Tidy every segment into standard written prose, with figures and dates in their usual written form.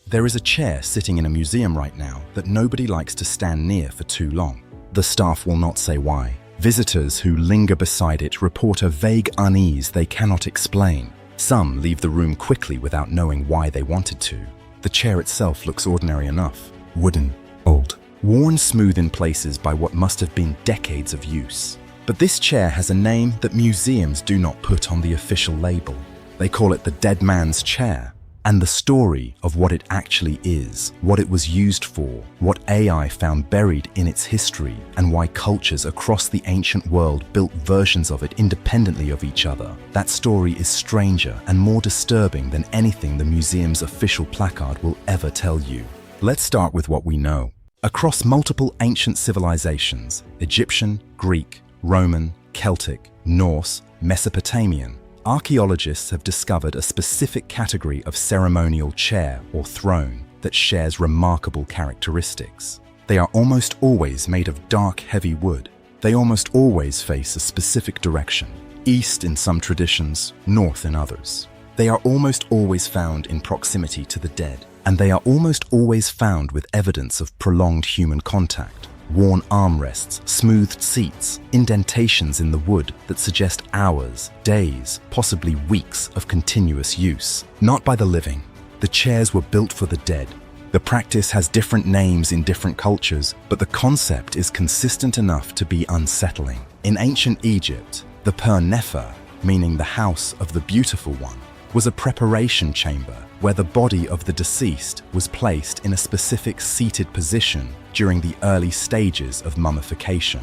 There is a chair sitting in a museum right now that nobody likes to stand near for too long. The staff will not say why. Visitors who linger beside it report a vague unease they cannot explain. Some leave the room quickly without knowing why they wanted to. The chair itself looks ordinary enough. Wooden, old, worn smooth in places by what must have been decades of use. But this chair has a name that museums do not put on the official label. They call it the dead man's chair. And the story of what it actually is, what it was used for, what AI found buried in its history, and why cultures across the ancient world built versions of it independently of each other, that story is stranger and more disturbing than anything the museum's official placard will ever tell you. Let's start with what we know. Across multiple ancient civilizations, Egyptian, Greek, Roman, Celtic, Norse, Mesopotamian, archaeologists have discovered a specific category of ceremonial chair or throne that shares remarkable characteristics. They are almost always made of dark, heavy wood. They almost always face a specific direction, east in some traditions, north in others. They are almost always found in proximity to the dead, and they are almost always found with evidence of prolonged human contact. Worn armrests, smoothed seats, indentations in the wood that suggest hours, days, possibly weeks of continuous use. Not by the living. The chairs were built for the dead. The practice has different names in different cultures, but the concept is consistent enough to be unsettling. In ancient Egypt, the Per-Nefer, meaning the house of the beautiful one, was a preparation chamber where the body of the deceased was placed in a specific seated position during the early stages of mummification.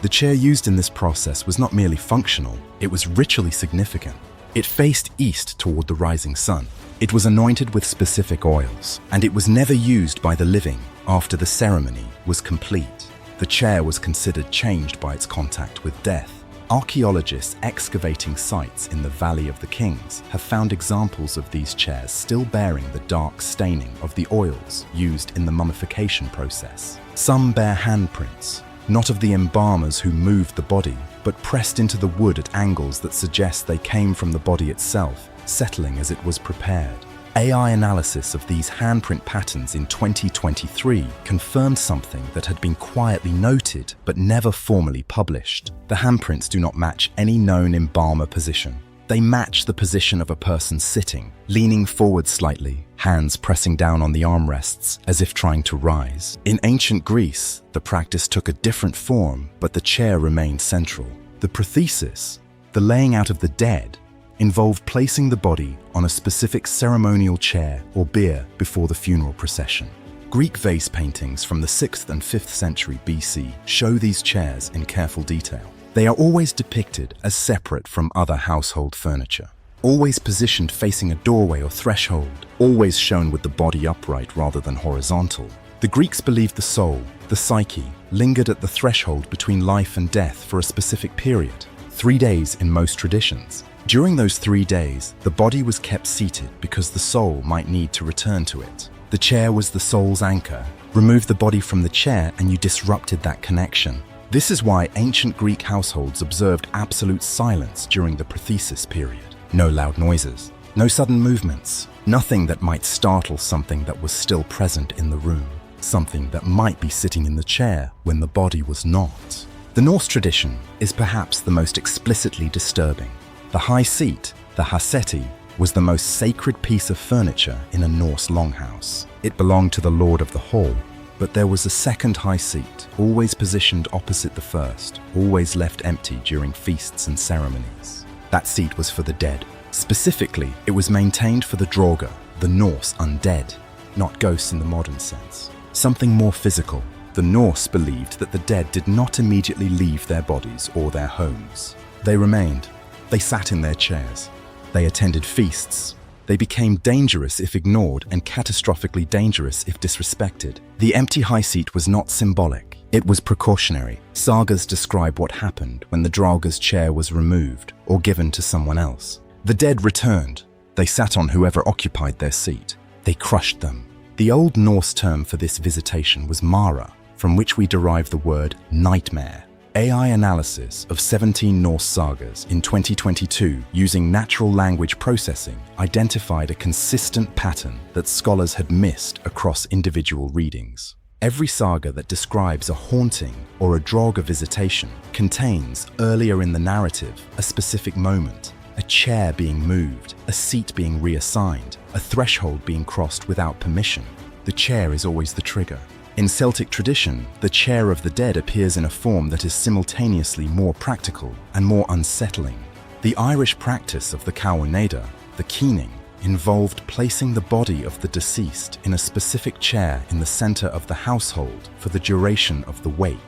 The chair used in this process was not merely functional, it was ritually significant. It faced east toward the rising sun. It was anointed with specific oils, and it was never used by the living after the ceremony was complete. The chair was considered changed by its contact with death. Archaeologists excavating sites in the Valley of the Kings have found examples of these chairs still bearing the dark staining of the oils used in the mummification process. Some bear handprints, not of the embalmers who moved the body, but pressed into the wood at angles that suggest they came from the body itself, settling as it was prepared. AI analysis of these handprint patterns in 2023 confirmed something that had been quietly noted but never formally published. The handprints do not match any known embalmer position. They match the position of a person sitting, leaning forward slightly, hands pressing down on the armrests as if trying to rise. In ancient Greece, the practice took a different form, but the chair remained central. The prothesis, the laying out of the dead, involved placing the body on a specific ceremonial chair or bier before the funeral procession. Greek vase paintings from the 6th and 5th century BC show these chairs in careful detail. They are always depicted as separate from other household furniture, always positioned facing a doorway or threshold, always shown with the body upright rather than horizontal. The Greeks believed the soul, the psyche, lingered at the threshold between life and death for a specific period, 3 days in most traditions. During those 3 days, the body was kept seated because the soul might need to return to it. The chair was the soul's anchor. Remove the body from the chair and you disrupted that connection. This is why ancient Greek households observed absolute silence during the prothesis period. No loud noises, no sudden movements, nothing that might startle something that was still present in the room, something that might be sitting in the chair when the body was not. The Norse tradition is perhaps the most explicitly disturbing. The high seat, the haseti, was the most sacred piece of furniture in a Norse longhouse. It belonged to the lord of the hall, but there was a second high seat, always positioned opposite the first, always left empty during feasts and ceremonies. That seat was for the dead. Specifically, it was maintained for the Draugar, the Norse undead, not ghosts in the modern sense. Something more physical. The Norse believed that the dead did not immediately leave their bodies or their homes. They remained. They sat in their chairs. They attended feasts. They became dangerous if ignored and catastrophically dangerous if disrespected. The empty high seat was not symbolic. It was precautionary. Sagas describe what happened when the Draugar's chair was removed or given to someone else. The dead returned. They sat on whoever occupied their seat. They crushed them. The Old Norse term for this visitation was mara, from which we derive the word nightmare. AI analysis of 17 Norse sagas in 2022 using natural language processing identified a consistent pattern that scholars had missed across individual readings. Every saga that describes a haunting or a Draugar visitation contains, earlier in the narrative, a specific moment, a chair being moved, a seat being reassigned, a threshold being crossed without permission. The chair is always the trigger. In Celtic tradition, the chair of the dead appears in a form that is simultaneously more practical and more unsettling. The Irish practice of the Cowaneda, the keening, involved placing the body of the deceased in a specific chair in the center of the household for the duration of the wake.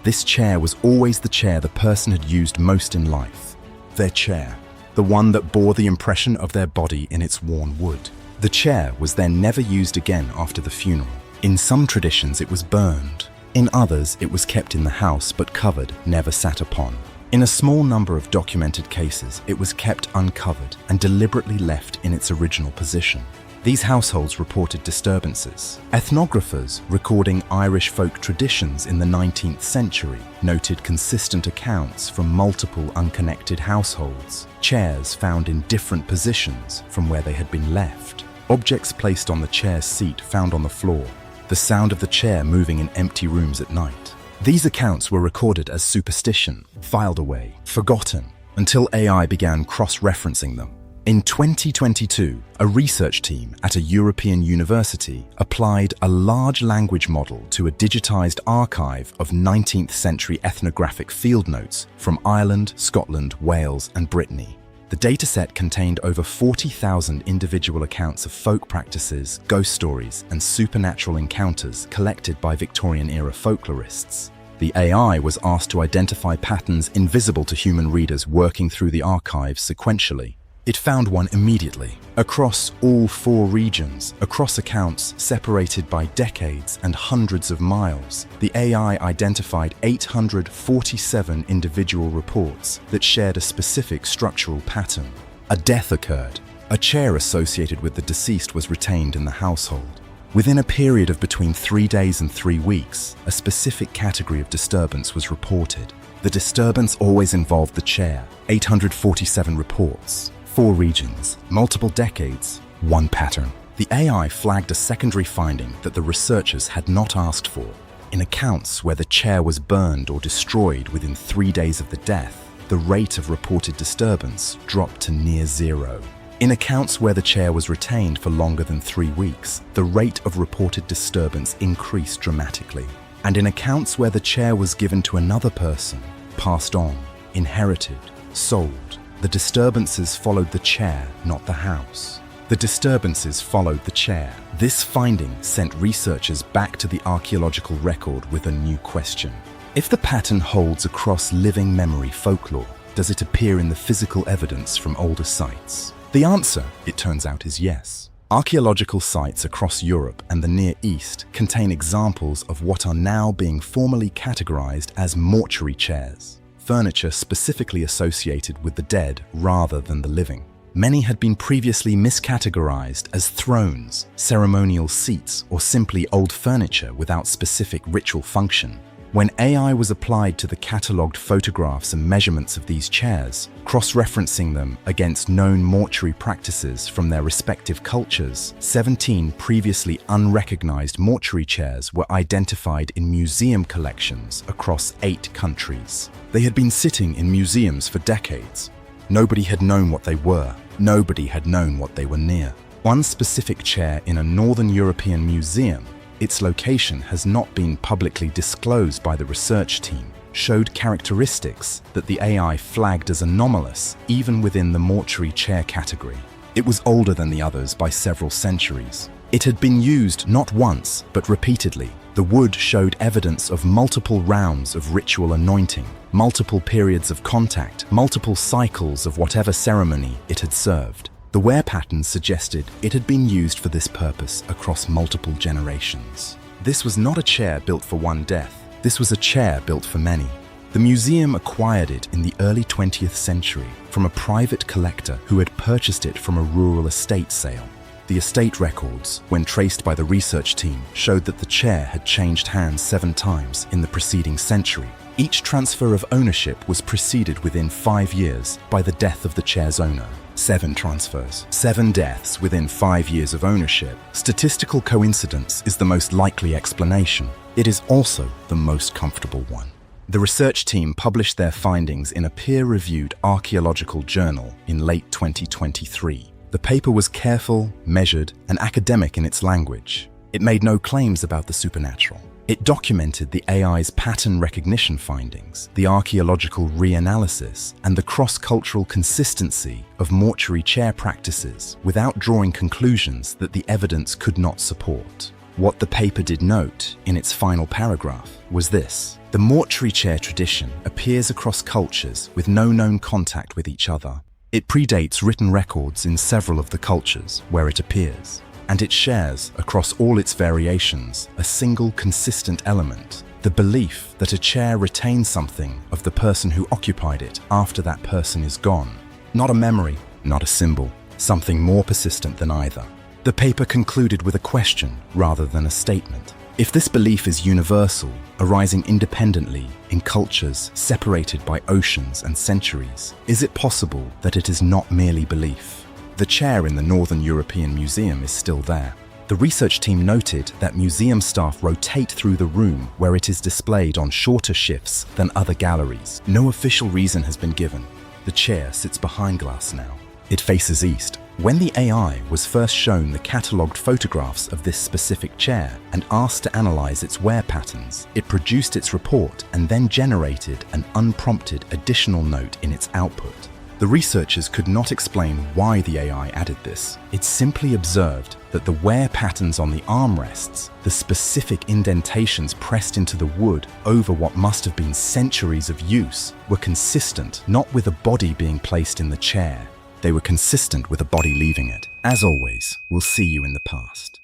This chair was always the chair the person had used most in life. Their chair, the one that bore the impression of their body in its worn wood. The chair was then never used again after the funeral. In some traditions it was burned. In others it was kept in the house but covered, never sat upon. In a small number of documented cases, it was kept uncovered and deliberately left in its original position. These households reported disturbances. Ethnographers recording Irish folk traditions in the 19th century noted consistent accounts from multiple unconnected households, chairs found in different positions from where they had been left, objects placed on the chair's seat found on the floor, the sound of the chair moving in empty rooms at night. These accounts were recorded as superstition, filed away, forgotten, until AI began cross-referencing them. In 2022, a research team at a European university applied a large language model to a digitized archive of 19th century ethnographic field notes from Ireland, Scotland, Wales, and Brittany. The dataset contained over 40,000 individual accounts of folk practices, ghost stories, and supernatural encounters collected by Victorian-era folklorists. The AI was asked to identify patterns invisible to human readers working through the archives sequentially. It found one immediately. Across all 4 regions, across accounts separated by decades and hundreds of miles, the AI identified 847 individual reports that shared a specific structural pattern. A death occurred. A chair associated with the deceased was retained in the household. Within a period of between 3 days and 3 weeks, a specific category of disturbance was reported. The disturbance always involved the chair. 847 reports. 4 regions, multiple decades, 1 pattern. The AI flagged a secondary finding that the researchers had not asked for. In accounts where the chair was burned or destroyed within 3 days of the death, the rate of reported disturbance dropped to near 0. In accounts where the chair was retained for longer than 3 weeks, the rate of reported disturbance increased dramatically. And in accounts where the chair was given to another person, passed on, inherited, sold, the disturbances followed the chair, not the house. The disturbances followed the chair. This finding sent researchers back to the archaeological record with a new question. If the pattern holds across living memory folklore, does it appear in the physical evidence from older sites? The answer, it turns out, is yes. Archaeological sites across Europe and the Near East contain examples of what are now being formally categorized as mortuary chairs. Furniture specifically associated with the dead rather than the living. Many had been previously miscategorized as thrones, ceremonial seats, or simply old furniture without specific ritual function. When AI was applied to the catalogued photographs and measurements of these chairs, cross-referencing them against known mortuary practices from their respective cultures, 17 previously unrecognized mortuary chairs were identified in museum collections across 8 countries. They had been sitting in museums for decades. Nobody had known what they were. Nobody had known what they were near. One specific chair in a Northern European museum, its location has not been publicly disclosed by the research team, showed characteristics that the AI flagged as anomalous even within the mortuary chair category. It was older than the others by several centuries. It had been used not once, but repeatedly. The wood showed evidence of multiple rounds of ritual anointing, multiple periods of contact, multiple cycles of whatever ceremony it had served. The wear patterns suggested it had been used for this purpose across multiple generations. This was not a chair built for one death. This was a chair built for many. The museum acquired it in the early 20th century from a private collector who had purchased it from a rural estate sale. The estate records, when traced by the research team, showed that the chair had changed hands 7 times in the preceding century. Each transfer of ownership was preceded within 5 years by the death of the chair's owner. 7 transfers, 7 deaths within 5 years of ownership. Statistical coincidence is the most likely explanation. It is also the most comfortable one. The research team published their findings in a peer-reviewed archaeological journal in late 2023. The paper was careful, measured, and academic in its language. It made no claims about the supernatural. It documented the AI's pattern recognition findings, the archaeological reanalysis, and the cross-cultural consistency of mortuary chair practices without drawing conclusions that the evidence could not support. What the paper did note in its final paragraph was this: the mortuary chair tradition appears across cultures with no known contact with each other. It predates written records in several of the cultures where it appears, and it shares, across all its variations, a single consistent element: the belief that a chair retains something of the person who occupied it after that person is gone. Not a memory, not a symbol, something more persistent than either. The paper concluded with a question rather than a statement. If this belief is universal, arising independently in cultures separated by oceans and centuries, is it possible that it is not merely belief? The chair in the Northern European Museum is still there. The research team noted that museum staff rotate through the room where it is displayed on shorter shifts than other galleries. No official reason has been given. The chair sits behind glass now. It faces east. When the AI was first shown the catalogued photographs of this specific chair and asked to analyze its wear patterns, it produced its report and then generated an unprompted additional note in its output. The researchers could not explain why the AI added this. It simply observed that the wear patterns on the armrests, the specific indentations pressed into the wood over what must have been centuries of use, were consistent, not with a body being placed in the chair. They were consistent with a body leaving it. As always, we'll see you in the past.